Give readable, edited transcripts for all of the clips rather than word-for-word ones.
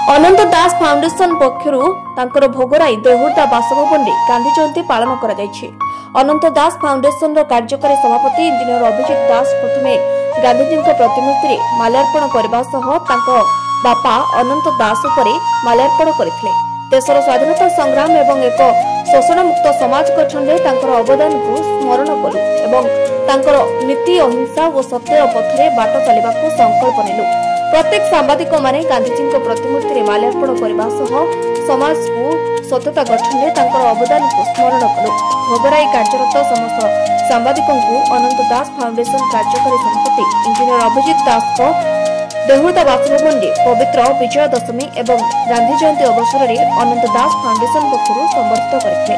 अनंत दास foundation पक्षर तांकर भोगराई देहुर्दा बासभवन में गांधी जयंती पालन करा जायछि। अनंत दास फाउंडेशन कार्यकारी सभापति इंजीनियर अभिजित दास प्रथमे गांधीजी प्रतिमूर्ति में माल्यार्पण करने सह बापा अनंत दास उपरे माल्यार्पण करथिले। देशर स्वाधीनता संग्राम एवं एक शोषण मुक्त समाज गठन में अवदान को स्मरण कलु एवं तांकर नीति अहिंसा और सत्यर पथरे बाट चलने संकल्प नेलु। प्रत्येक सांबादिक माने गांधीजी प्रतिमूर्ति में माल्यार्पण करने सह समाज को सत्यता गठन में अवदान को स्मरण कलु। भोगराई कार्यरत समस्त सांबादिकों को अनंत दास फाउंडेशन कार्यकारी सभापति इंजीनियर अभिजित दास को देहुर्दा बासभवन में पवित्र विजय दशमी एवं गांधी जयंती अवसर में अनंत दास फाउंडेशन पक्षर संबर्धित करथिले।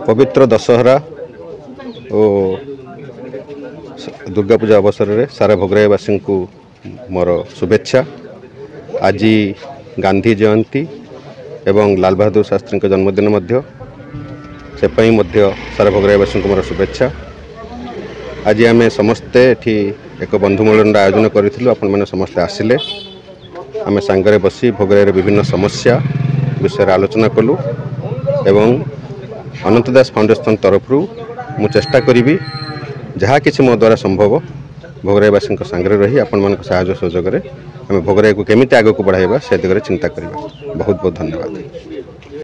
पवित्र दशहरा और दुर्गा पूजा अवसर में सारा भोगराईवासी को मोर शुभेच्छा। आज गांधी जयंती एवं लाल बहादुर शास्त्री जन्मदिन से सारा भोगराईवासी को मोर शुभेच्छा। आज आम समस्ते एक बंधु मिलन आयोजन करूँ। आपण मैंने समस्ते आसिले आम सांगरे बसी भोगराई विभिन्न समस्या विषय आलोचना कलु एवं अनंत दास फाउंडेशन तरफ मु चेष्टा करी जहाँ किसी मो द्वारा संभव भोगराईवासी सांगरे रही आपण मान सहयोग सहयोग आम भोगराई को केमी आगे को बढ़ाइबा से दिगरे चिंता करबा। बहुत बहुत धन्यवाद।